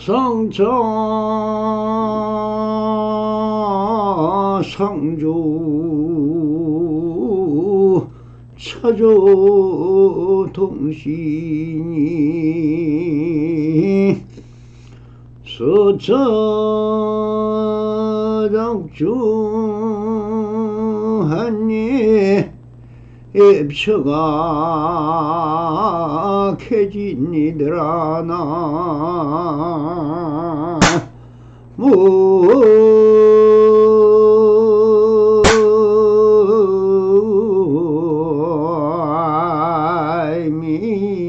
성처 성주 처조 동신이 서처덕주하니 입처가 캐진이더라 나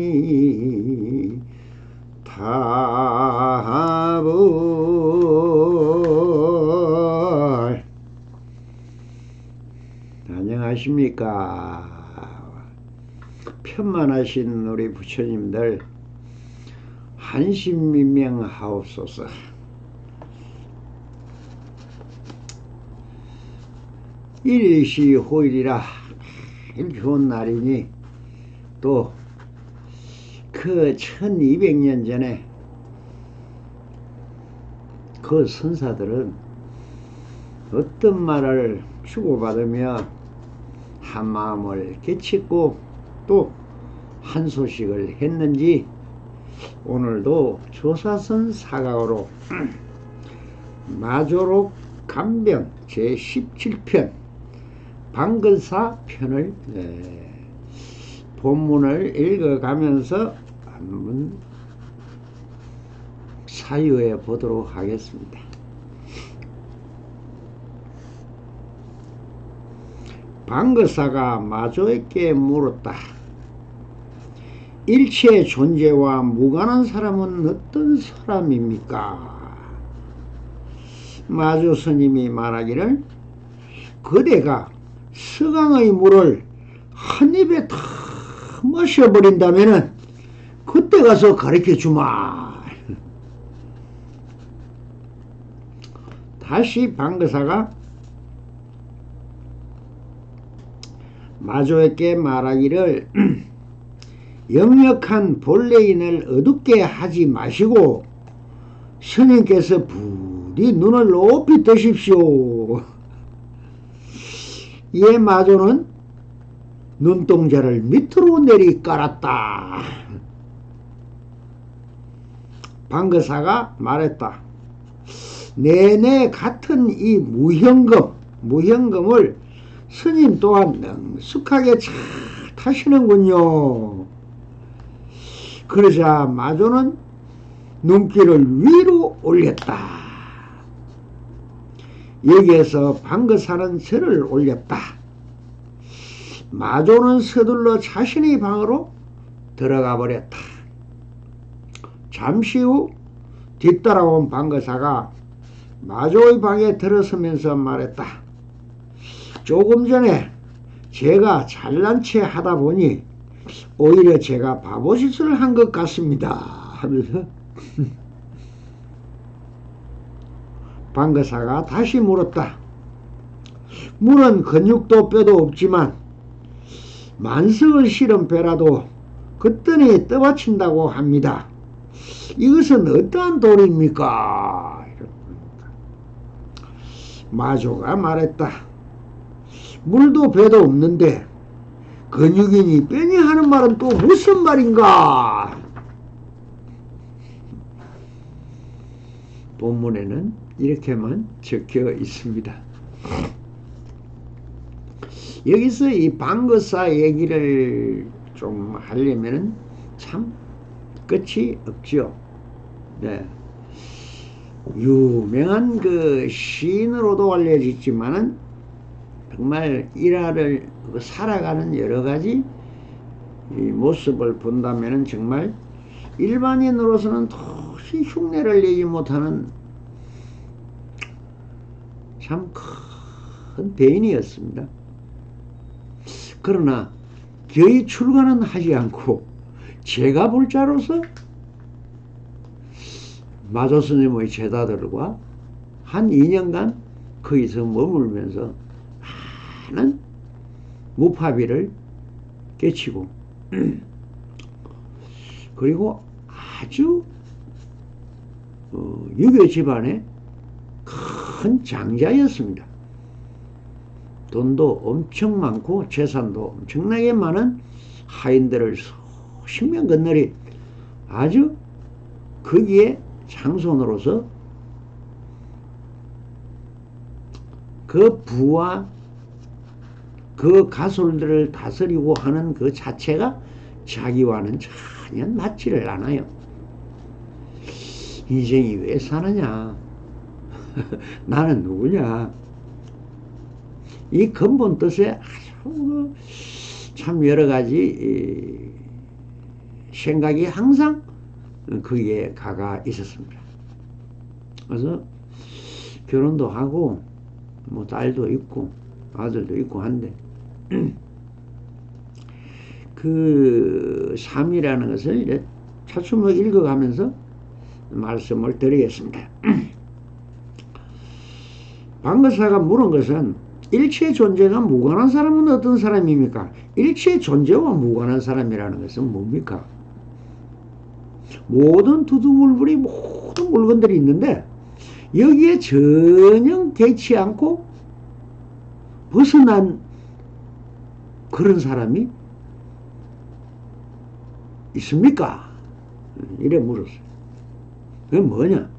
무아이미 타불. 안녕하십니까. 편만하신 우리 부처님들 한심민명하옵소서. 일시 호일이라 제일 좋은 날이니 또 그 1200년 전에 그 선사들은 어떤 말을 주고받으며 한 마음을 깨쳤고 또 한 소식을 했는지 오늘도 조사선 사각으로 마조록 간병 제17편 방글사 편을 본문을 읽어가면서 한번 사유해 보도록 하겠습니다. 방글사가 마조에게 물었다. 일체의 존재와 무관한 사람은 어떤 사람입니까? 마조 스님이 말하기를 그대가 서강의 물을 한 입에 다 마셔버린다면은 그때 가서 가르쳐 주마. 다시 방글사가 마조에게 말하기를 역력한 본래인을 어둡게 하지 마시고 스님께서 부디 눈을 높이 뜨십시오. 이에 마조는 눈동자를 밑으로 내리 깔았다. 방글사가 말했다. 내내 같은 이 무형금을 스님 또한 능숙하게 잘 타시는군요. 그러자 마조는 눈길을 위로 올렸다. 여기에서 방글사는 절을 올렸다. 마조는 서둘러 자신의 방으로 들어가 버렸다. 잠시 후 뒤따라온 방글사가 마조의 방에 들어서면서 말했다. 조금 전에 제가 잘난 체 하다 보니 오히려 제가 바보짓을 한 것 같습니다. 하면서 방글사가 다시 물었다. 물은 근육도 뼈도 없지만 만석을 실은 배라도 그때니 떠받친다고 합니다. 이것은 어떠한 도리입니까? 마조가 말했다. 물도 배도 없는데 근육이니 뼈니 하는 말은 또 무슨 말인가? 본문에는 이렇게만 적혀 있습니다. 여기서 이 방글사 얘기를 좀 하려면은 참 끝이 없죠. 네. 유명한 그 시인으로도 알려졌지만은 정말 일화를 살아가는 여러 가지 이 모습을 본다면은 정말 일반인으로서는 도저히 흉내를 내지 못하는 참 큰 대인이었습니다. 그러나 거의 출가는 하지 않고 제가 볼 자로서 마조 스님의 제자들과 한 2년간 거기서 머물면서 많은 무파비를 깨치고 그리고 아주 유교 집안의 큰 장자였습니다. 돈도 엄청 많고 재산도 엄청나게 많은 하인들을 수십 명 건너리 아주 거기에 장손으로서 그 부와 그 가솔들을 다스리고 하는 그 자체가 자기와는 전혀 맞지를 않아요. 인생이 왜 사느냐? 나는 누구냐? 이 근본 뜻에 아주 참 여러 가지 생각이 항상 거기에 가가 있었습니다. 그래서 결혼도 하고 뭐 딸도 있고 아들도 있고 한데 그 삶이라는 것을 이제 차츰 읽어가면서 말씀을 드리겠습니다. 방거사가 물은 것은 일체 존재가 무관한 사람은 어떤 사람입니까? 일체 존재와 무관한 사람이라는 것은 뭡니까? 모든 두두물불이 모든 물건들이 있는데 여기에 전혀 개치 않고 벗어난 그런 사람이 있습니까? 이래 물었어요. 그게 뭐냐?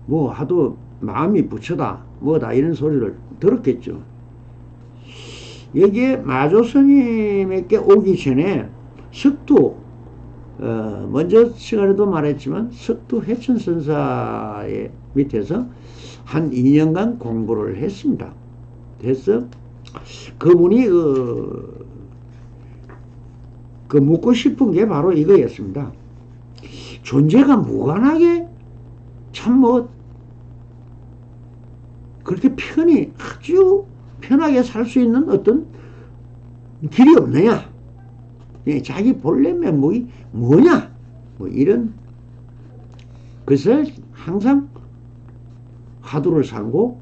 뭐 하도 마음이 부처다 뭐다 이런 소리를 들었겠죠. 여기에 마조 스님에게 오기 전에 석두 먼저 시간에도 말했지만 석두 해천선사의 밑에서 한 2년간 공부를 했습니다. 그래서 그분이 그 묻고 싶은 게 바로 이거였습니다. 존재가 무관하게 참 뭐 그렇게 편히 아주 편하게 살 수 있는 어떤 길이 없느냐? 자기 본래 면목이 뭐냐? 뭐 이런 것을 항상 화두를 삼고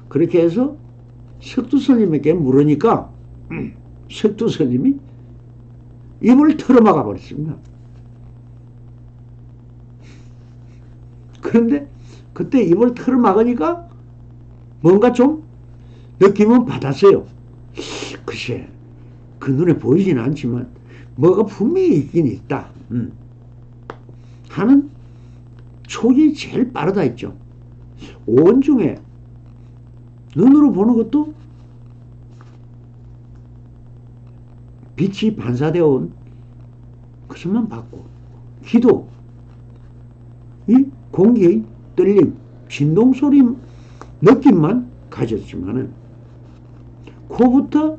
그렇게 해서 석두 스님에게 물으니까 석두 스님이 입을 털어막아 버렸습니다. 그런데 그때 입을 털어막으니까 뭔가 좀 느낌은 받았어요. 글쎄 그 눈에 보이지는 않지만 뭐가 분명히 있긴 있다 하는 촉이 제일 빠르다 했죠. 온 중에 눈으로 보는 것도 빛이 반사되어 온 그것만 봤고 귀도 이 공기의 떨림, 진동소리 느낌만 가졌지만은 코부터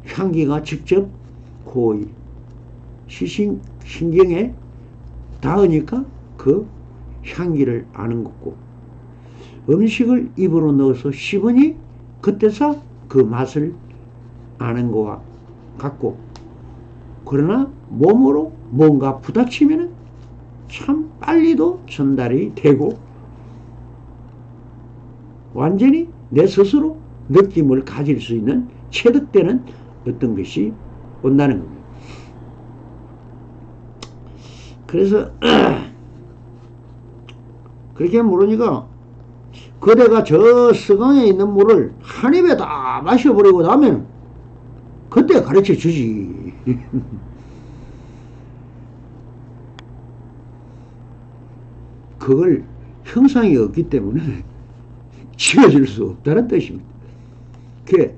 향기가 직접 코의 신경에 닿으니까 그 향기를 아는 거고 음식을 입으로 넣어서 씹으니 그때서 그 맛을 아는 거와 같고 그러나 몸으로 뭔가 부닥치면은 참 빨리도 전달이 되고 완전히 내 스스로 느낌을 가질 수 있는 체득되는 어떤 것이 온다는 겁니다. 그래서 그렇게 물으니까 그대가 저 서강에 있는 물을 한 입에 다 마셔버리고 나면 그때 가르쳐 주지. 그걸 형상이 없기 때문에 지어줄 수 없다는 뜻입니다. 그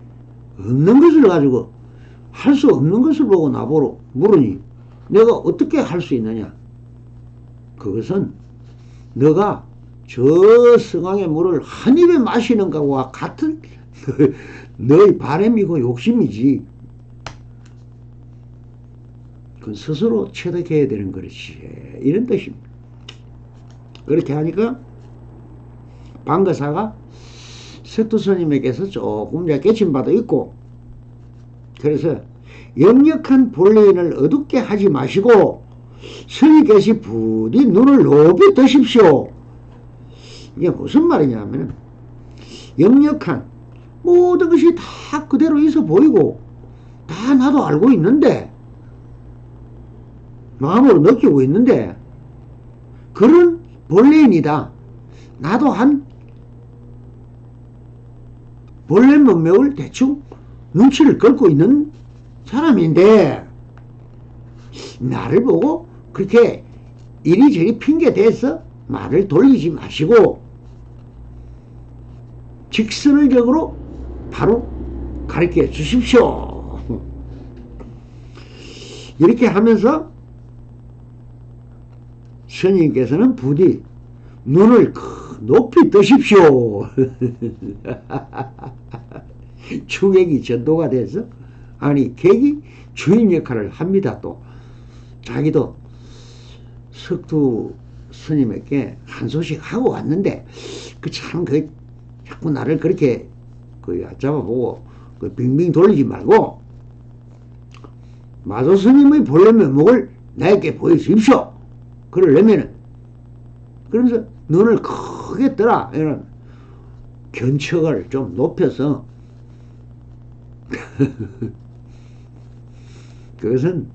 없는 것을 가지고 할 수 없는 것을 보고 나보러 물으니 내가 어떻게 할 수 있느냐? 그것은 너가 저 서강의 물을 한 입에 마시는 것과 같은 너의 바람이고 욕심이지. 그건 스스로 체득해야 되는 것이지. 이런 뜻입니다. 그렇게 하니까 방거사가 석두 스님에게서 조금 깨침받아 있고 그래서 역력한 본래인을 어둡게 하지 마시고 스님께서 부디 눈을 높이 뜨십시오. 이게 무슨 말이냐면 역력한 모든 것이 다 그대로 있어 보이고 다 나도 알고 있는데 마음으로 느끼고 있는데 그런 본래인이다. 나도 한 본래 문맥을 대충 눈치를 긁고 있는 사람인데 나를 보고 그렇게 이리저리 핑계 대서 말을 돌리지 마시고 직선적으로 바로 가르쳐 주십시오. 이렇게 하면서 스님께서는 부디 눈을 높이 뜨십시오. 추객이 전도가 돼서 아니 객이 주인 역할을 합니다. 또 자기도 석두 스님에게 한 소식 하고 왔는데 그 참 그 자꾸 나를 그렇게 그 얕잡아보고 그 빙빙 돌리지 말고 마도 스님의 본래 면목을 나에게 보여주십시오. 그러려면은 그러면서 눈을 크게 뜨라 이런 견척을 좀 높여서 그것은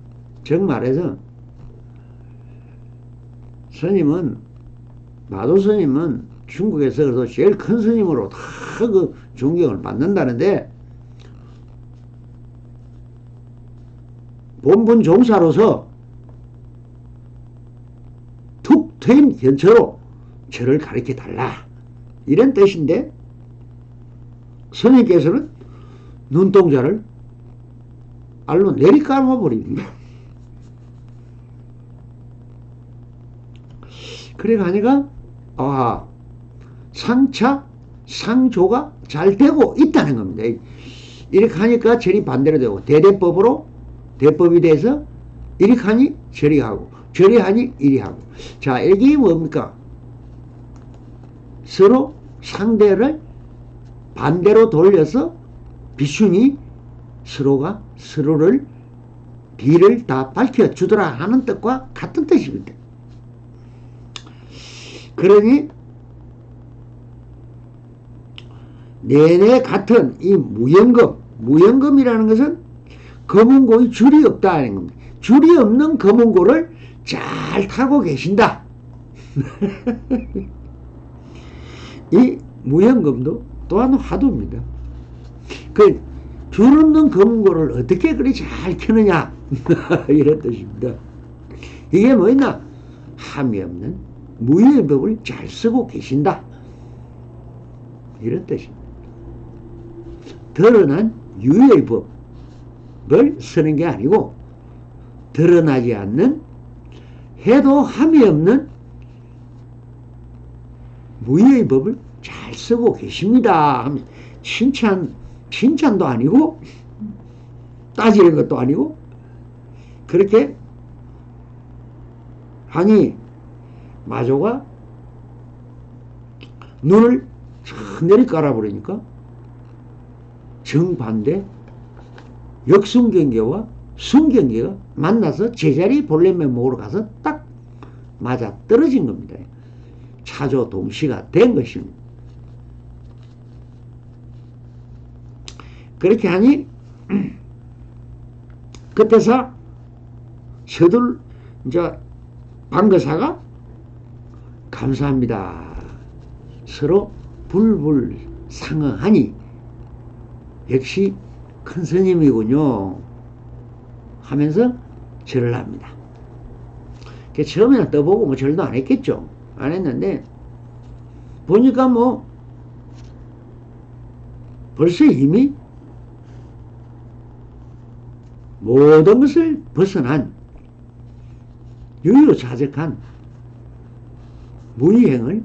정말해서 스님은 마도 스님은 중국에서 제일 큰 스님으로 다 그 존경을 받는다는데 본분 종사로서 툭 트인 견처로 저를 가르쳐 달라 이런 뜻인데 스님께서는 눈동자를 알로 내리감아 버립니다. 그래 가니까 상차 상조가 잘 되고 있다는 겁니다. 이렇게 하니까 절이 반대로 되고 대대법으로 대법이 돼서 이렇게 하니 절이 하고 절이 하니 이리 하고 자 이게 뭡니까? 서로 상대를 반대로 돌려서 비춘이 서로가 서로를 뒤를 다 밝혀주더라 하는 뜻과 같은 뜻입니다. 그러니 내내 같은 이 무연금이라는 것은 검은고의 줄이 없다 하는 겁니다. 줄이 없는 검은고를 잘 타고 계신다. 이 무연금도 또한 화두입니다. 그 줄 없는 검은고를 어떻게 그리 잘 켜느냐 이런 뜻입니다. 이게 뭐냐 함이 없는 무의 법을 잘 쓰고 계신다 이런 뜻입니다. 드러난 유의 법을 쓰는 게 아니고 드러나지 않는 해도 함이 없는 무의 법을 잘 쓰고 계십니다 하면 칭찬도 아니고 따지는 것도 아니고 그렇게 하니 마조가 눈을 내리 깔아버리니까 정반대 역순경계와 순경계가 만나서 제자리 본래 면목으로 가서 딱 맞아 떨어진 겁니다. 차조 동시가 된 것입니다. 그렇게 하니 그때서 서둘 이제 방거사가 감사합니다. 서로 불불 상응하니 역시 큰 스님이군요 하면서 절을 합니다. 처음에는 떠보고 뭐 절도 안 했겠죠. 안 했는데 보니까 뭐 벌써 이미 모든 것을 벗어난 유유자적한 무의행을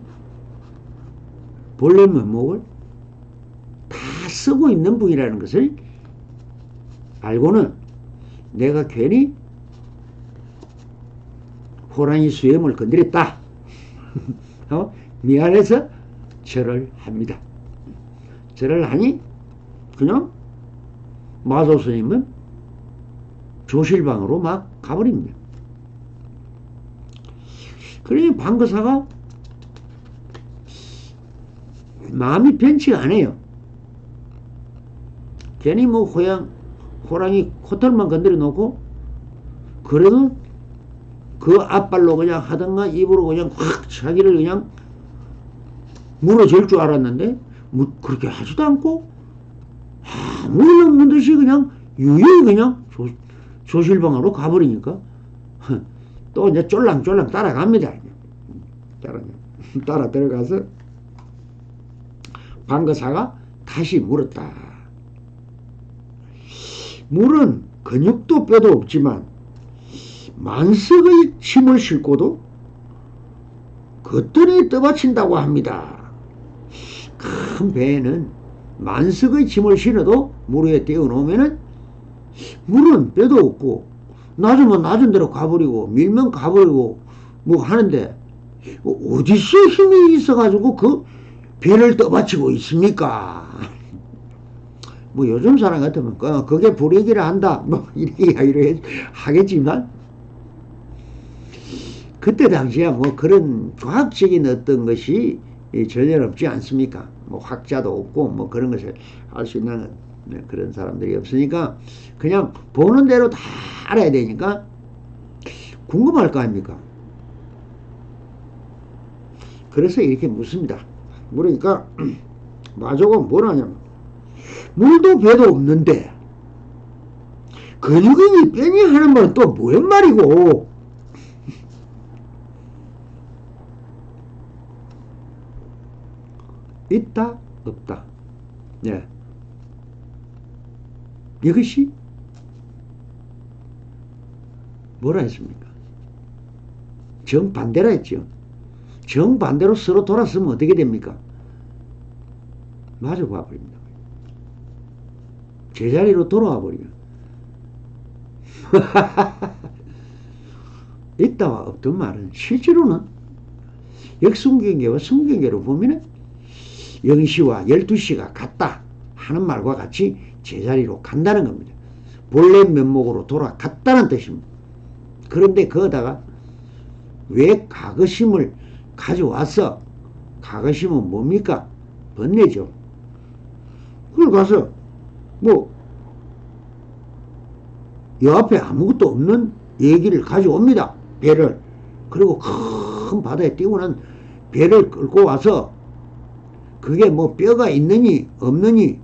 본래 면목을 다 쓰고 있는 분이라는 것을 알고는 내가 괜히 호랑이 수염을 건드렸다. 미안해서 절을 합니다. 절을 하니 그냥 마도 스님은 조실방으로 막 가버립니다. 그러니 방거사가 마음이 변치가 않아요. 괜히 뭐 호랑이 코털만 건드려 놓고 그래도 그 앞발로 그냥 하던가 입으로 그냥 확 자기를 그냥 물어줄 줄 알았는데 그렇게 하지도 않고 아무 일 없는 듯이 그냥 유유히 그냥 조실방으로 가버리니까 또 이제 쫄랑쫄랑 따라갑니다. 따라 들어가서 방거사가 다시 물었다. 물은 근육도 뼈도 없지만 만석의 힘을 싣고도 거뜬히 떠받친다고 합니다. 큰 배에는 만석의 짐을 실어도 물 위에 띄워놓으면은 물은 뼈도 없고 낮으면 낮은 대로 가버리고 밀면 가버리고 뭐 하는데 어디서 힘이 있어가지고 그 배를 떠받치고 있습니까? 뭐 요즘 사람 같으면 그게 불이익이라 한다 뭐 이렇게 이야기를 하겠지만 그때 당시야 뭐 그런 과학적인 어떤 것이 전혀 없지 않습니까? 뭐 학자도 없고 뭐 그런 것을 알 수 있는 그런 사람들이 없으니까 그냥 보는 대로 다 알아야 되니까 궁금할 거 아닙니까? 그래서 이렇게 묻습니다. 물으니까 마조가 뭐라냐면 물도 배도 없는데 근육이니 뼈니 하는 말은 또 뭐란 말이고 있다 없다. 네. 이것이 뭐라 했습니까? 정반대라 했죠. 정반대로 서로 돌았으면 어떻게 됩니까? 마주 봐버립니다. 제자리로 돌아와 버리면 있다와 없던 말은 실제로는 역순경계와 순경계로 보면은 0시와 12시가 같다 하는 말과 같이 제자리로 간다는 겁니다. 본래 면목으로 돌아갔다는 뜻입니다. 그런데 거기다가 왜 가거심을 가져와서 가거심은 뭡니까? 번뇌죠. 그걸 가서 뭐 옆에 아무것도 없는 얘기를 가져옵니다. 배를. 그리고 큰 바다에 띄우는 배를 끌고 와서 그게 뭐 뼈가 있느니 없느니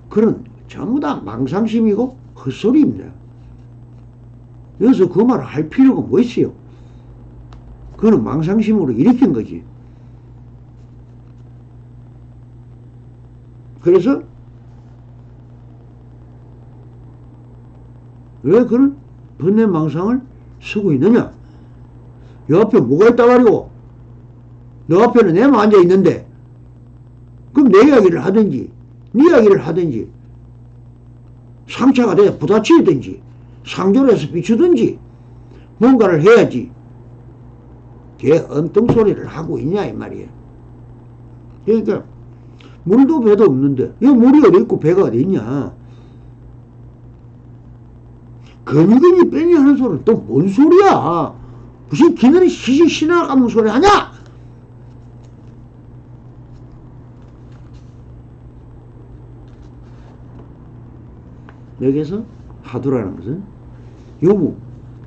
그런 전부 다 망상심이고 헛소리입니다. 여기서 그 말을 할 필요가 뭐 있어요? 그거는 망상심으로 일으킨 거지. 그래서 왜 그런 번뇌망상을 쓰고 있느냐? 옆에 뭐가 있다 말이고 너 앞에는 내만 앉아 있는데 그럼 내 이야기를 하든지 네 이야기를 하든지 상처가 돼서 부딪히든지 상조를 해서 비추든지 뭔가를 해야지 걔 엉뚱소리를 하고 있냐 이 말이에요. 그러니까 물도 배도 없는데 이 물이 어디 있고 배가 어디 있냐. 근육이니 뼈니 하는 소리는 또 뭔 소리야. 무슨 기능이 시시 신화 감는 소리 하냐. 여기서 화두라는 것은 유무,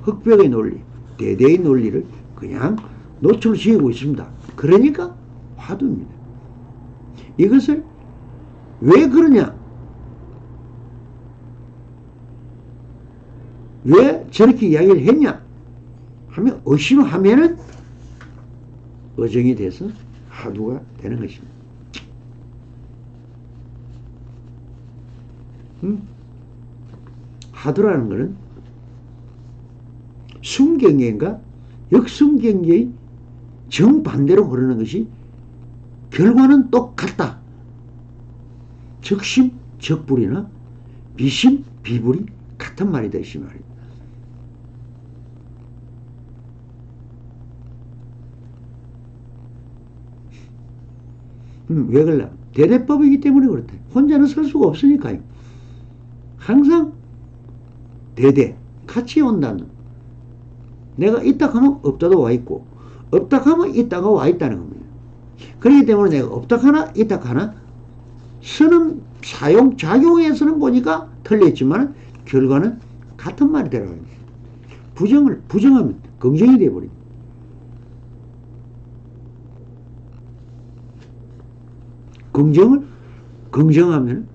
흑벽의 논리, 대대의 논리를 그냥 노출지으고 있습니다. 그러니까 화두입니다. 이것을 왜 그러냐? 왜 저렇게 이야기를 했냐? 하면 의심하면은 어정이 돼서 화두가 되는 것입니다. 화두라는 것은 순경계인가 역순경계의 정반대로 흐르는 것이 결과는 똑같다. 적심, 적불이나 비심, 비불이 같은 말이다 이 말입니다. 왜 그러냐? 대대법이기 때문에 그렇다. 혼자는 설 수가 없으니까요. 항상 대대 같이 온다는 내가 있다 하면 없다도 와 있고 없다 하면 있다가 와 있다는 겁니다. 그렇기 때문에 내가 없다 하나 있다 하나 쓰는 사용 작용에서는 보니까 틀렸지만 결과는 같은 말이 되라고 합니다. 부정하면 긍정이 돼버립니다. 긍정하면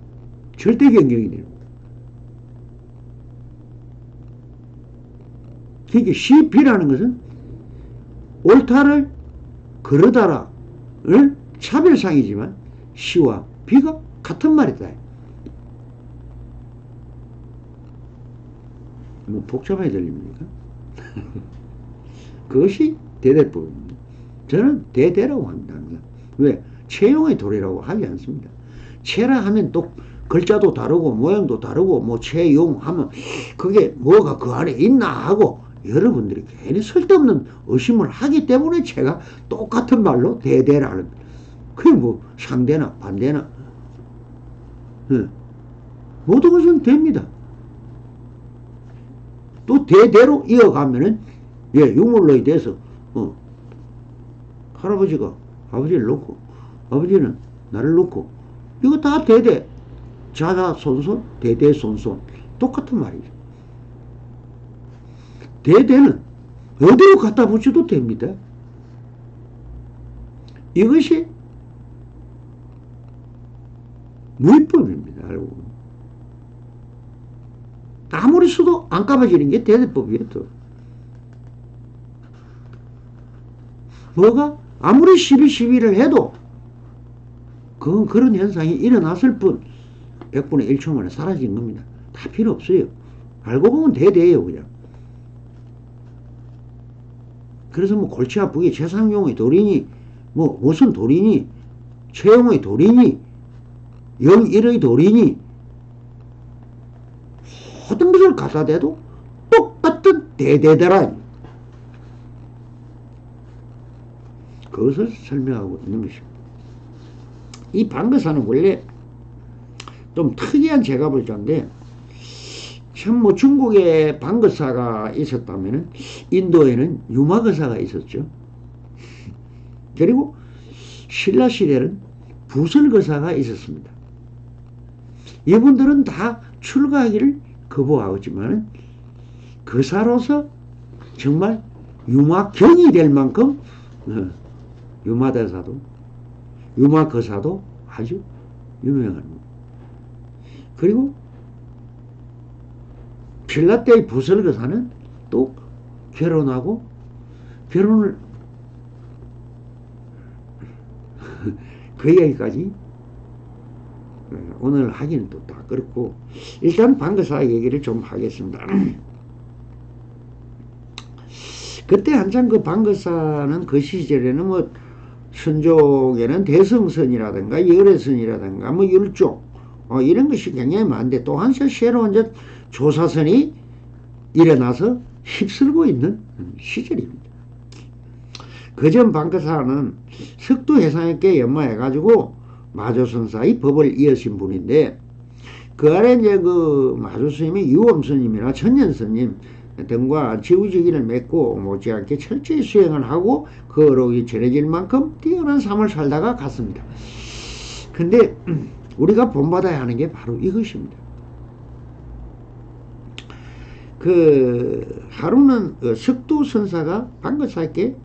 절대 경쟁이 됩니다. 그러니까 시비라는 것은 옳다를 그러다라를 차별상이지만 시와 비가 같은 말이다. 뭐 복잡하게 들립니까? 그것이 대대법입니다. 저는 대대라고 합니다. 항상. 왜? 체용의 도리라고 하지 않습니다. 체라 하면 또 글자도 다르고 모양도 다르고 뭐 체용 하면 그게 뭐가 그 안에 있나 하고 여러분들이 괜히 쓸데없는 의심을 하기 때문에 제가 똑같은 말로 대대라는 그게 뭐 상대나 반대나 모든 것은 됩니다. 또 대대로 이어가면은 유물로에 대해서 할아버지가 아버지를 놓고 아버지는 나를 놓고 이거 다 대대 자자손손 대대손손 똑같은 말이죠. 대대는 어디로 갖다 붙여도 됩니다. 이것이 무위법입니다. 알고 보면. 아무리 써도 안 까봐지는 게 대대법이에요. 또. 뭐가 아무리 시비를 해도 그건 그런 현상이 일어났을 뿐 100분의 1초 만에 사라진 겁니다. 다 필요 없어요. 알고 보면 대대예요. 그냥. 그래서 뭐 골치 아프게 최상용의 돌이니 뭐 무슨 돌이니 최용의 돌이니 영일의 돌이니 모든 것을 갖다 대도 똑같은 대대더라. 그것을 설명하고 있는 것입니다. 이 방거사는 원래 좀 특이한 제가볼자인데 참 뭐 중국에 방거사가 있었다면은 인도에는 유마거사가 있었죠. 그리고 신라 시대는 부설거사가 있었습니다. 이분들은 다 출가하기를 거부하지만은 거사로서 정말 유마경이 될 만큼 유마대사도 유마거사도 아주 유명한 겁니다. 그리고 신라 때의 부설거사는 또 결혼하고 결혼을 그 이야기까지 오늘 하기는 또 다 그렇고 일단 방거사 얘기를 좀 하겠습니다. 그때 한참 그 방거사는 그 시절에는 뭐 선족에는 대성선이라든가 열애선이라든가 뭐 율족 이런 것이 굉장히 많은데 또 한참 새로운 조사선이 일어나서 휩쓸고 있는 시절입니다. 그전 방거사는 석도해상에게 연마해가지고 마조선사의 법을 이으신 분인데 그 아래 이제 그 마조스님이 유엄스님이나 천년스님 등과 지우지기를 맺고 못지않게 철저히 수행을 하고 거룩이 전해질 만큼 뛰어난 삶을 살다가 갔습니다. 근데 우리가 본받아야 하는 게 바로 이것입니다. 그 하루는 석도선사가 방거사에게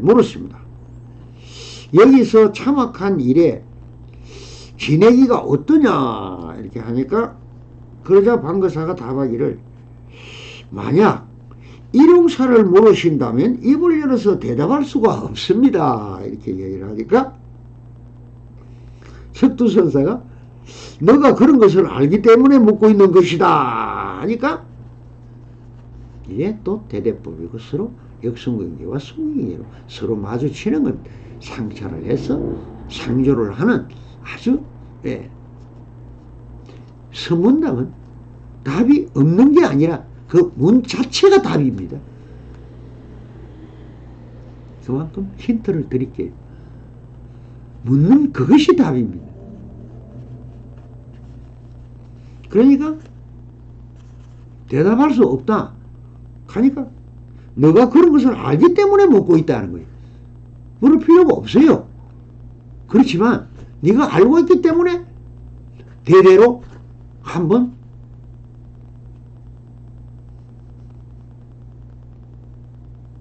물었습니다. 여기서 참학한 일에 지내기가 어떠냐 이렇게 하니까 그러자 방거사가 답하기를 만약 일용사를 물으신다면 입을 열어서 대답할 수가 없습니다 이렇게 얘기를 하니까 석도선사가 너가 그런 것을 알기 때문에 묻고 있는 것이다 하니까 이게 또 대대법이고 서로 역성관계와 성관계로 서로 마주치는 겁니다. 상차를 해서 상조를 하는 아주 서문답은 답이 없는 게 아니라 그 문 자체가 답입니다. 그만큼 힌트를 드릴게요. 묻는 그것이 답입니다. 그러니까 대답할 수 없다 하니까 너가 그런 것을 알기 때문에 묻고 있다는 거예요. 물을 필요가 없어요. 그렇지만 네가 알고 있기 때문에 대대로 한번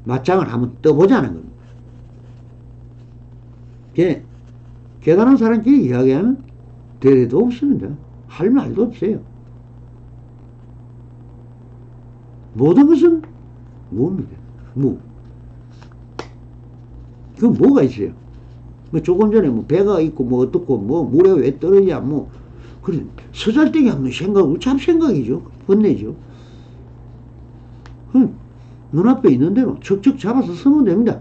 맞짱을 한번 떠보자는 겁니다. 깨달은 사람끼리 이야기하면 대대도 없습니다. 할 말도 없어요. 모든 것은 무입니다. 무. 그 뭐가 있어요? 뭐 조금 전에 뭐 배가 있고 뭐 어떻고 뭐 물에 왜 떨어지냐 뭐 그래 서잘데기 없는 생각은 잡생각이죠. 번뇌죠. 눈앞에 있는 대로 척척 잡아서 쓰면 됩니다.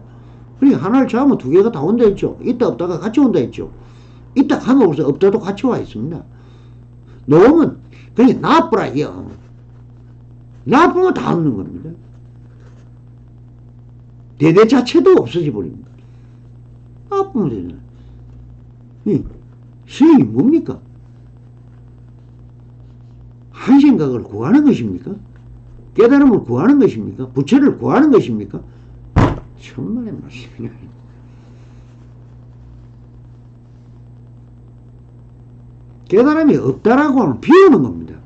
그러니까 하나를 잡으면 두 개가 다 온다 했죠. 있다 없다가 같이 온다 했죠. 있다 하면 벌써 없다도 같이 와 있습니다. 놓으면 그게 나쁘라 이요. 나쁘면 다 없는 겁니다. 대대 자체도 없어져 버립니다. 나쁘면 되잖아요. 스님이 뭡니까? 한 생각을 구하는 것입니까? 깨달음을 구하는 것입니까? 부처를 구하는 것입니까? 천만의 말씀이야. 깨달음이 없다라고 하면 비우는 겁니다.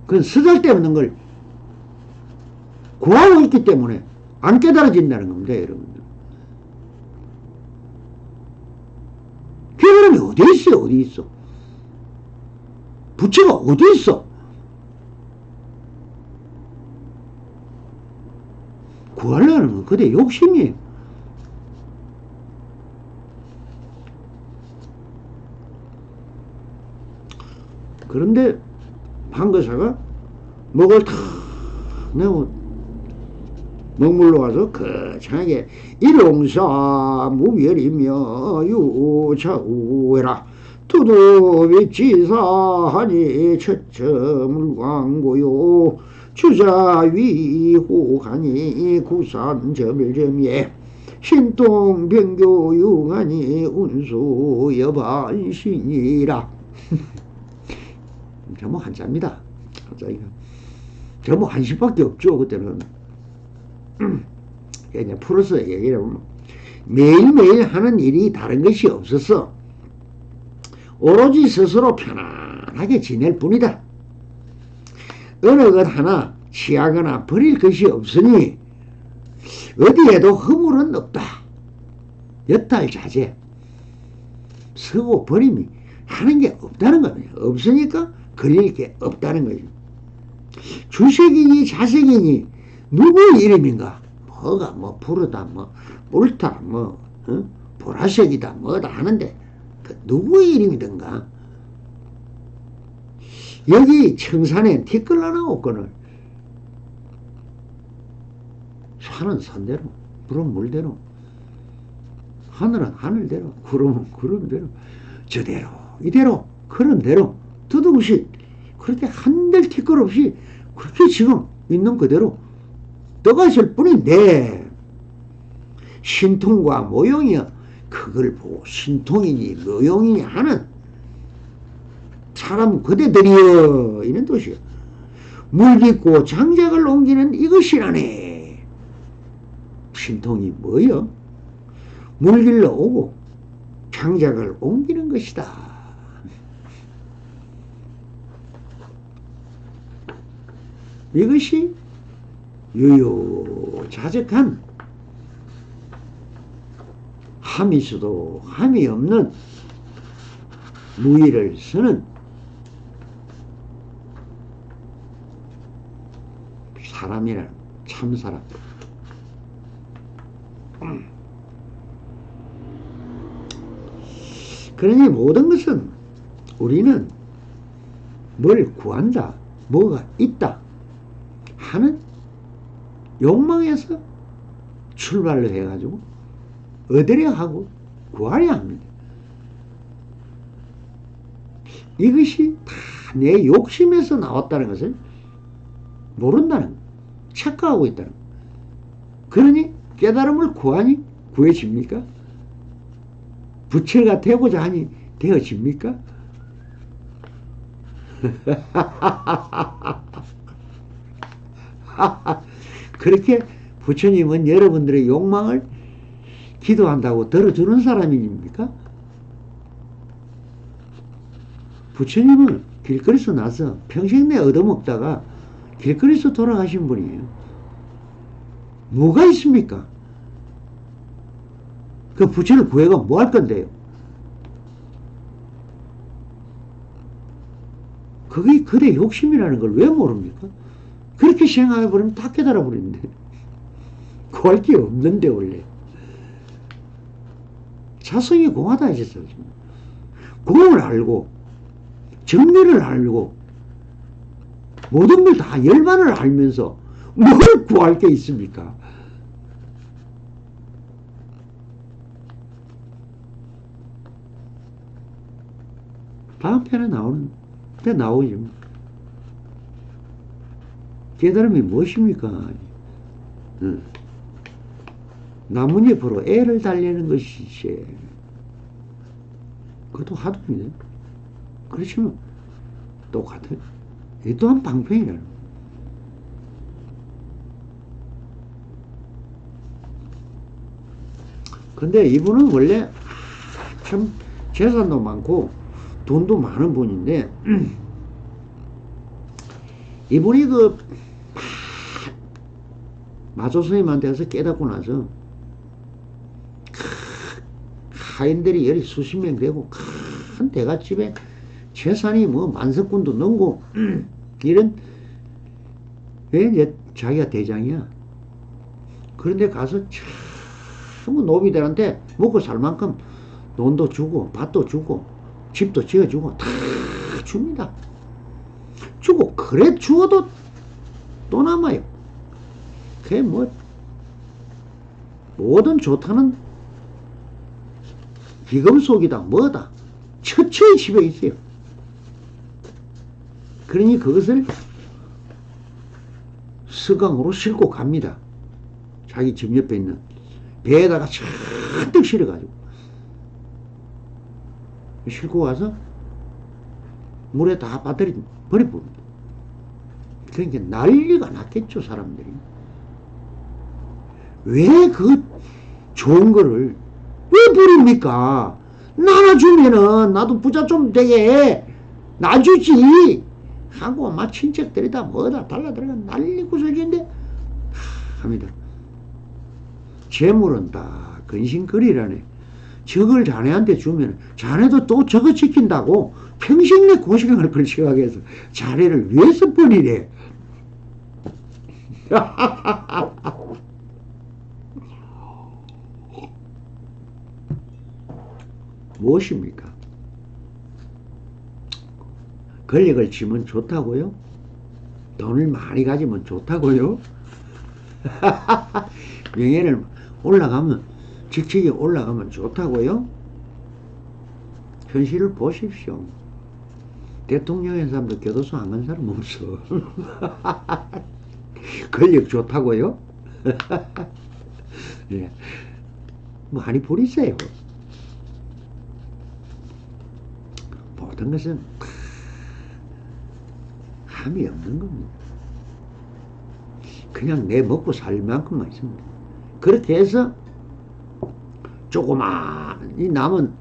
그건 쓰잘데없는 걸 구하고 있기 때문에 안 깨달아진다는 겁니다, 여러분들. 깨달음이 어디 있어요, 어디 있어? 부처가 어디 있어? 구하려는 건 그대 욕심이에요. 그런데 판거사가 목을 탁 내고 먹물로 와서 거창하게 일용사 무별이며 유차우해라 투도비치사하니 처처물광고요 주자위호하니 구산저멸점예 신통변교유하니 운수여반신이라. 저뭐 한자입니다. 한자이가 저뭐 한시밖에 없죠. 그때는 그냥 풀어서 얘기를 하면 매일매일 하는 일이 다른 것이 없어서 오로지 스스로 편안하게 지낼 뿐이다. 어느 것 하나 취하거나 버릴 것이 없으니 어디에도 허물은 없다. 여탈자재. 쓰고 버림이 하는 게 없다는 겁니다. 없으니까 걸릴 게 없다는 거죠. 주색이니 자색이니 누구의 이름인가? 뭐가 뭐 푸르다 뭐 옳다 뭐 보라색이다 뭐다 하는데 그 누구의 이름이든가 여기 청산에 티끌나나 없거늘 산은 산대로 물은 물대로 하늘은 하늘대로 구름은 구름대로 저대로 이대로 그런 대로 두둥실 그렇게 한들 티끌 없이 그렇게 지금 있는 그대로 떠가실 뿐인데 신통과 모용이야 그걸 보고 신통이니 모용이니 하는 사람 그대들이여 이런 뜻이야. 물깃고 장작을 옮기는 이것이라네. 신통이 뭐여? 물길로 오고 장작을 옮기는 것이다. 이것이 유유자적한 함이 있어도 함이 없는 무의를 쓰는 사람이라는 참사람. 그러니 모든 것은 우리는 뭘 구한다, 뭐가 있다 하는 욕망에서 출발을 해가지고 얻으려 하고 구하려 합니다. 이것이 다 내 욕심에서 나왔다는 것을 모른다는 거예요. 착각하고 있다는 거예요. 그러니 깨달음을 구하니 구해집니까? 부처가 되고자 하니 되어집니까? 그렇게 부처님은 여러분들의 욕망을 기도한다고 들어주는 사람입니까? 부처님은 길거리에서 나서 평생 내 얻어먹다가 길거리에서 돌아가신 분이에요. 뭐가 있습니까? 그 부처를 구해가 뭐 할 건데요? 그게 그대 욕심이라는 걸 왜 모릅니까? 그렇게 생각해버리면 다 깨달아버리는데. 구할 게 없는데, 원래. 자성이 공하다 하셨어요. 공을 알고, 정리를 알고, 모든 걸 다 열반을 알면서 뭘 구할 게 있습니까? 다음 편에 나오죠. 깨달음이 무엇입니까? 나뭇잎으로 애를 달래는 것이지. 그것도 하도입니다. 그렇지만 똑같아요. 이 또한 방편이라는 거예요. 근데 이분은 원래 참 재산도 많고 돈도 많은 분인데 이분이 그 마조 스님한테서 깨닫고 나서 하인들이 열이 수십 명 되고 큰 대갓집에 재산이 뭐 만석군도 넘고 이런 왜 이제 자기가 대장이야. 그런데 가서 전부 노비들한테 먹고 살 만큼 돈도 주고 밭도 주고 집도 지어주고 다 줍니다. 주고 그래 주어도 또 남아요. 그게 뭐 뭐든 좋다는 비금속이다 뭐다 처처의 집에 있어요. 그러니 그것을 서강으로 싣고 갑니다. 자기 집 옆에 있는 배에다가 잔뜩 실어가지고 싣고 가서 물에 다 빠뜨려 버려봅니다. 그러니까 난리가 났겠죠. 사람들이 왜 그 좋은 거를 왜 버립니까? 나눠주면은 나도 부자 좀 되게 놔주지 하고 막 친척들이다 뭐다 달라들어가 난리 구슬진데 합니다. 재물은 다 근심거리라네. 저걸 자네한테 주면 자네도 또 저거 지킨다고 평생 내 고생을 걸쳐가게 해서 자네를 위해서 버리래. 무엇입니까? 권력을 쥐면 좋다고요? 돈을 많이 가지면 좋다고요? 명예를 올라가면 직책이 올라가면 좋다고요? 현실을 보십시오. 대통령의 사람도 교도소 안 간 사람 없어. 권력 좋다고요? 네. 많이 버리세요. 모든 것은 함이 없는 겁니다. 그냥 내 먹고 살 만큼만 있습니다. 그렇게 해서 조그만 이 남은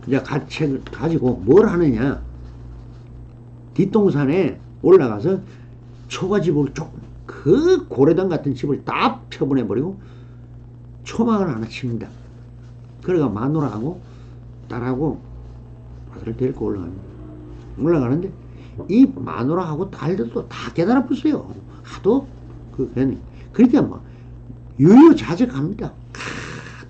이제 가책을 가지고 뭘 하느냐, 뒷동산에 올라가서 초가집을 조금 그 고래당 같은 집을 다 펴보내버리고 초막을 하나 칩니다. 그래가 마누라하고 딸하고 아들을 데리고 올라가는데 이 마누라하고 딸들도 다 깨달아버렸어요. 하도 그러니까 뭐 유유자적합니다.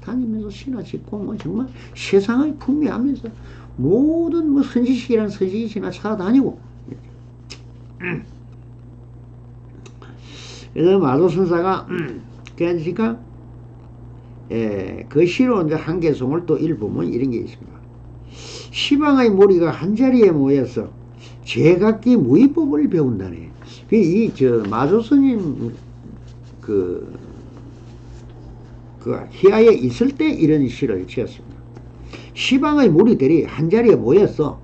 다니면서 신화 짓고 뭐 정말 세상을 풍미하면서 모든 뭐 선지식이란 선지식이나 찾아다니고. 그래서 마도선사가 그러니까 그 시로 이제 한계송을 또 읽으면 이런 게 있습니다. 시방의 무리가 한자리에 모여서 제각기 무의법을 배운다네. 마조스님 그 희야에 있을 때 이런 시를 지었습니다. 시방의 무리들이 한자리에 모여서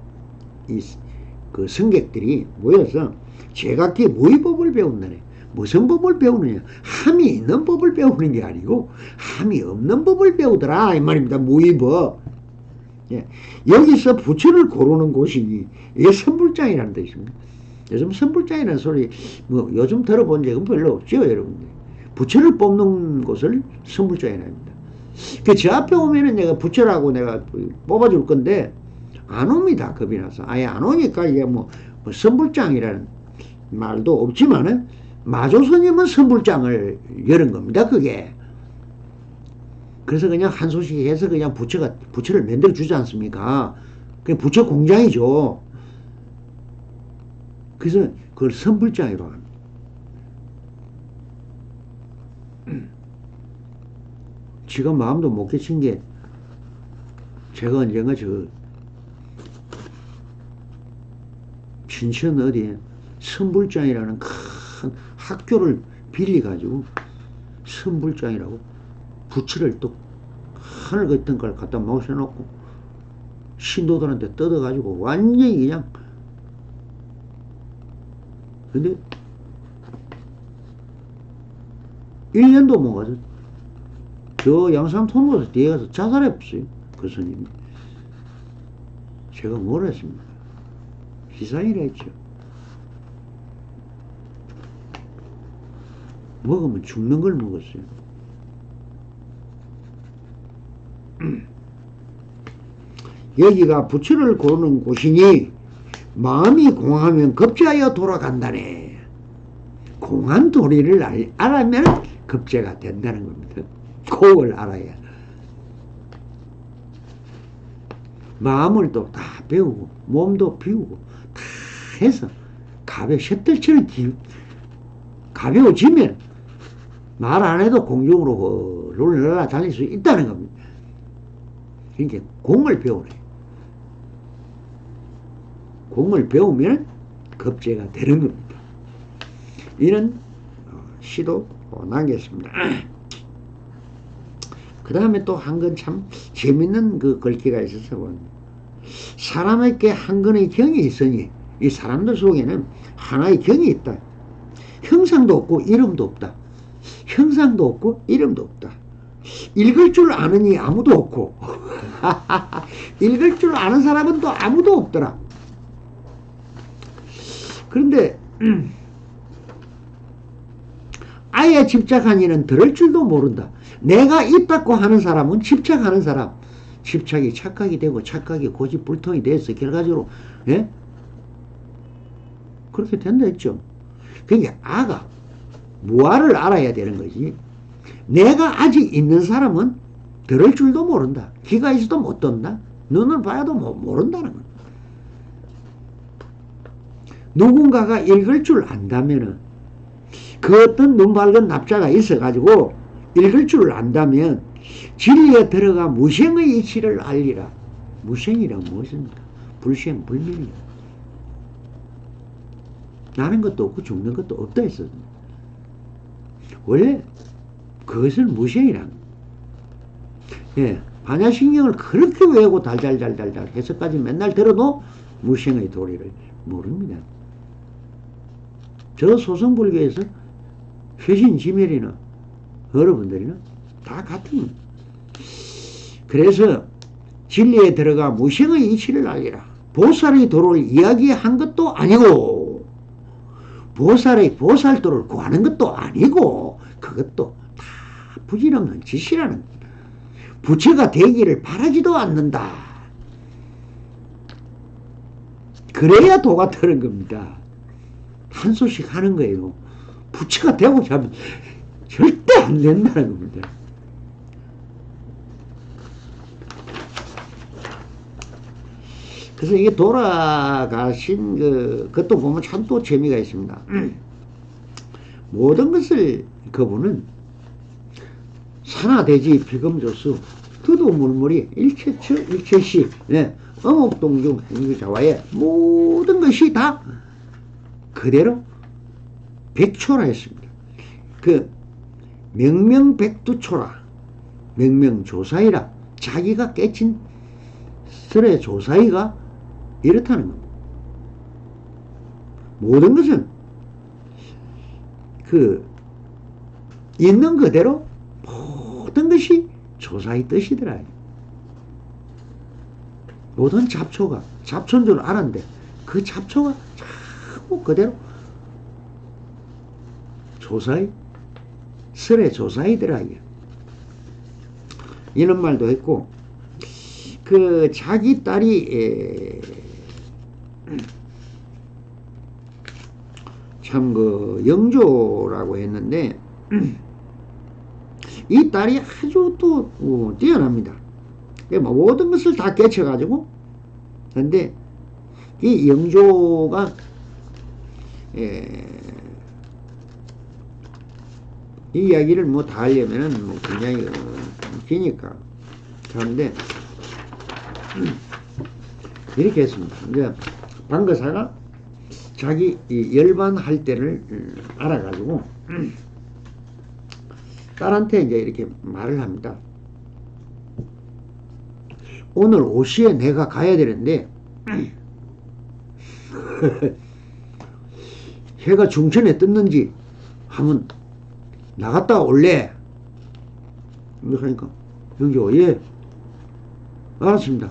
그 성객들이 모여서 제각기 무의법을 배운다네. 무슨 법을 배우느냐? 함이 있는 법을 배우는 게 아니고 함이 없는 법을 배우더라 이 말입니다. 무의법. 예. 여기서 부처를 고르는 곳이 이게 선불장이라는 뜻입니다. 요즘 선불장이라는 소리 뭐 요즘 들어본 적은 별로 없죠, 여러분들. 부처를 뽑는 것을 선불장이라 합니다. 저 앞에 오면은 내가 부처라고 내가 뽑아줄 건데 안 옵니다. 겁이 나서. 아예 안 오니까 이게 뭐 선불장이라는 말도 없지만은 마조스님은 선불장을 열은 겁니다. 그게. 그래서 그냥 한 소식 해서 그냥 부처를 만들어 주지 않습니까? 그게 부처 공장이죠. 그래서 그걸 선불장이라고 합니다. 지금 마음도 못 깨친 게 제가 언젠가 신천 어디에 선불장이라는 큰 학교를 빌려가지고 선불장이라고 부처를 또 하늘 같은 걸 갖다 모셔놓고 신도들한테 뜯어가지고 완전히 그냥. 근데 1년도 못 가서 저 양산 통로에서 뒤에 가서 자살해봤어요. 그 스님이. 제가 뭘 했습니까? 희상이라 했죠. 먹으면 죽는 걸 먹었어요. 여기가 부처를 고르는 곳이니 마음이 공하면 급제하여 돌아간다네. 공한 도리를 알면 급제가 된다는 겁니다. 그걸 알아야. 마음을 또 다 배우고 몸도 비우고 다 해서 셔틀처럼 가벼워지면 말 안 해도 공중으로 롤러라 달릴 수 있다는 겁니다. 그러니까 공을 배우래. 공을 배우면 급제가 되는 겁니다. 이런 시도 남겼습니다. 그 다음에 또 한 건 참 재밌는 그 글귀가 있어서 사람에게 한 건의 경이 있으니 이 사람들 속에는 하나의 경이 있다. 형상도 없고 이름도 없다. 형상도 없고 이름도 없다. 읽을 줄 아느니 아무도 없고 읽을 줄 아는 사람은 또 아무도 없더라. 그런데 아예 집착한 이는 들을 줄도 모른다. 내가 있다고 하는 사람은 집착하는 사람, 집착이 착각이 되고 착각이 고집불통이 돼서 결과적으로 그렇게 된다 했죠. 그러니까 아가 무아를 알아야 되는 거지. 내가 아직 있는 사람은 들을 줄도 모른다. 귀가 있어도 못 듣는다. 눈을 봐도 모른다는 거야. 누군가가 읽을 줄 안다면은 그 어떤 눈 밝은 납자가 있어가지고 읽을 줄 안다면 진리에 들어가 무생의 이치를 알리라. 무생이란 무엇입니까? 불생 불멸이야. 나는 것도 없고 죽는 것도 없다 했었습니다. 원래 그것을 무생이란. 예, 반야신경을 그렇게 외우고 달달달달달 해서까지 맨날 들어도 무생의 도리를 모릅니다. 저 소성불교에서 회신지멸이나 여러분들이나 다 같은. 그래서 진리에 들어가 무생의 이치를 알리라. 보살의 도를 이야기한 것도 아니고 보살의 보살도를 구하는 것도 아니고 그것도 다 부질없는 짓이라는 거다. 부처가 되기를 바라지도 않는다. 그래야 도가 되는 겁니다. 한 소씩 하는 거예요. 부처가 되고자 하면 절대 안 된다는 겁니다. 그래서 이게 돌아가신 그것도 보면 참 또 재미가 있습니다. 모든 것을 그분은 산하대지 필금조수 두두물물이 일체처 일체시 어목동중 행유자와의 모든 것이 다 그대로 백초라 했습니다. 그 명명백두초라 명명조사이라 자기가 깨친 설의 조사이가 이렇다는 겁니다. 모든 것은 그 있는 그대로 모든 것이 조사의 뜻이더라. 모든 잡초가 잡초인 줄 알았는데 그 잡초가 전부 그대로 조사의 설의 조사이더라. 이런 말도 했고, 그 자기 딸이 참 그 영조라고 했는데 이 딸이 아주 또 뛰어납니다. 모든 것을 다 깨쳐가지고. 근데 이 영조가 이 이야기를 뭐 다 하려면은 굉장히 기니까. 그런데 이렇게 했습니다. 이제 방거사가 자기 열반할 때를 알아가지고 딸한테 이제 이렇게 말을 합니다. 오늘 5시에 내가 가야 되는데 해가 중천에 떴는지 한번 나갔다 올래? 이렇게 하니까 영조 예 알았습니다.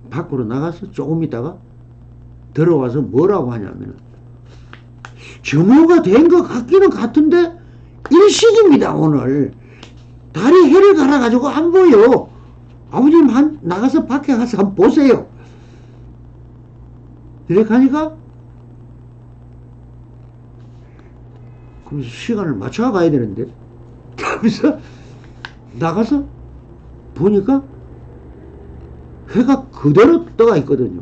밖으로 나가서 조금 있다가 들어와서 뭐라고 하냐면 점호가 된 것 같기는 같은데 일식입니다. 오늘 달이 해를 갈아가지고 안 보여. 아버님 나가서 밖에 가서 한번 보세요. 이렇게 하니까 그래서 시간을 맞춰 가야 되는데 그래서 나가서 보니까 해가 그대로 떠가 있거든요.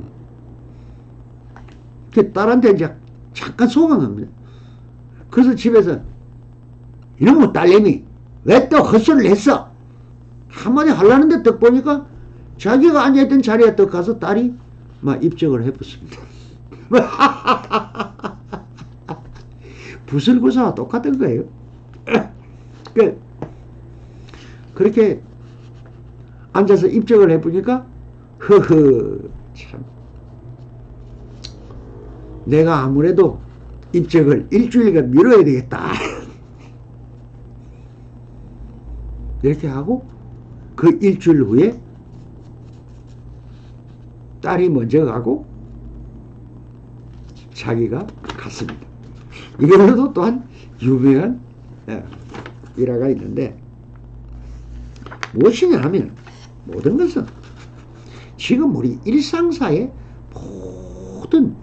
그 딸한테 이제 잠깐 소강합니다. 그래서 집에서 이놈의 딸내미 왜 또 헛소리를 했어? 한마디 하려는데 딱 보니까 자기가 앉아있던 자리에 딱 가서 딸이 막 입적을 해봤습니다. 부슬구사와 똑같은 거예요. 그렇게 앉아서 입적을 해보니까 허허 참 내가 아무래도 입적을 일주일간 미뤄야 되겠다. 이렇게 하고 그 일주일 후에 딸이 먼저 가고 자기가 갔습니다. 이걸로도 또한 유명한 일화가 있는데 무엇이냐 하면 모든 것은 지금 우리 일상사의 모든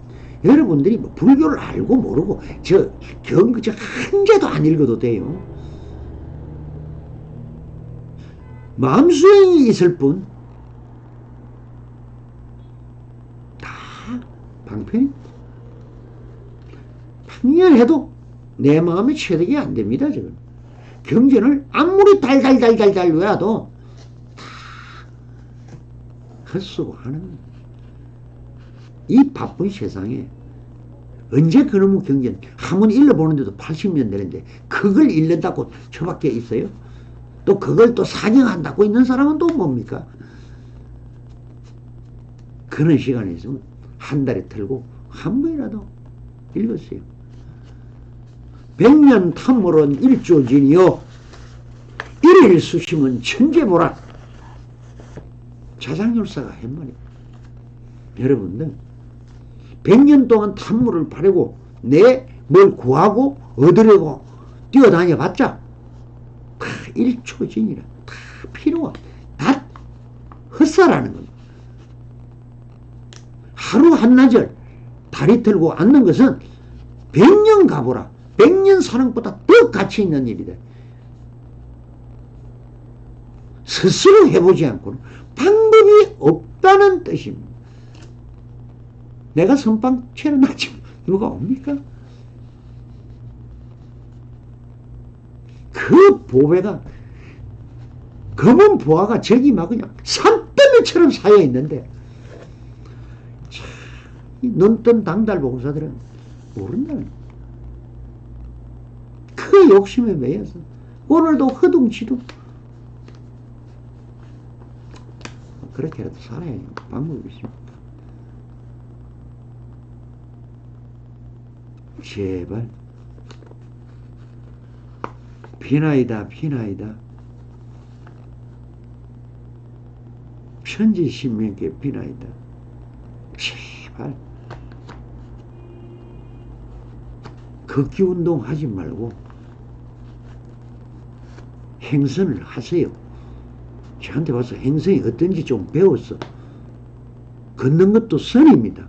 여러분들이 뭐 불교를 알고 모르고 저 한 개도 안 읽어도 돼요. 마음수행이 있을 뿐 다 방편입니다. 평년해도 내 마음에 체득이 안 됩니다. 지금 경전을 아무리 달달달달달 외워도 다 헛수고 하는 이 바쁜 세상에 언제 그놈의 경전 한번 읽어보는데도 80년 되는데 그걸 읽는다고 저밖에 있어요? 또 그걸 또 사경한다고 있는 사람은 또 뭡니까? 그런 시간이 있으면 한 달에 틀고 한 번이라도 읽었어요. 100년 탐모론 일조진이요 일일 수심은 천재보라. 자장열사가 한 말이에요. 여러분들 100년 동안 탐무를 바르고 내 뭘 구하고 얻으려고 뛰어다녀봤자 다 일초진이라 다 필요가 다 헛사라는 겁니다. 하루 한나절 다리 들고 앉는 것은 100년 가보라. 100년 사는 것보다 더 가치 있는 일이다. 스스로 해보지 않고는 방법이 없다는 뜻입니다. 내가 선빵 채워놨지 누가 옵니까? 그 보배가 검은 보화가 저기 막 그냥 산더미처럼 쌓여 있는데 눈뜬 당달봉사들은 모른다는 거예요. 그 욕심에 매여서 오늘도 허둥지둥 그렇게라도 살아야 하는 방법이 있습니다. 제발 비나이다 비나이다 천지신명께 비나이다. 제발 걷기 운동 하지 말고 행선을 하세요. 저한테 와서 행선이 어떤지 좀 배웠어. 걷는 것도 선입니다.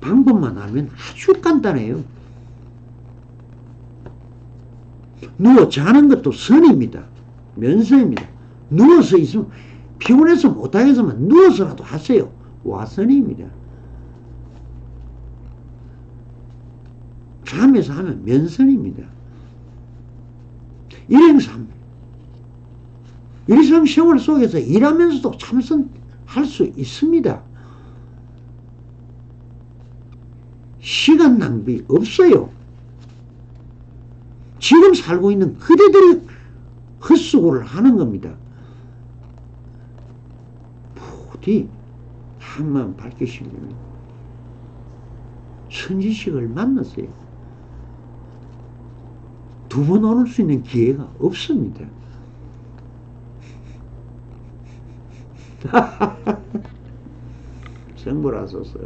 방법만 알면 아주 간단해요. 누워 자는 것도 선입니다. 면선입니다. 누워서 있으면 피곤해서 못하겠으면 누워서라도 하세요. 와선입니다. 잠에서 하면 면선입니다. 일행삼. 일상 생활 속에서 일하면서도 참선할 수 있습니다. 시간 낭비 없어요. 지금 살고 있는 그대들이 헛수고를 하는 겁니다. 부디 한마음 밝히시려면 선지식을 만났어요. 두 번 오를 수 있는 기회가 없습니다. 성불하소서.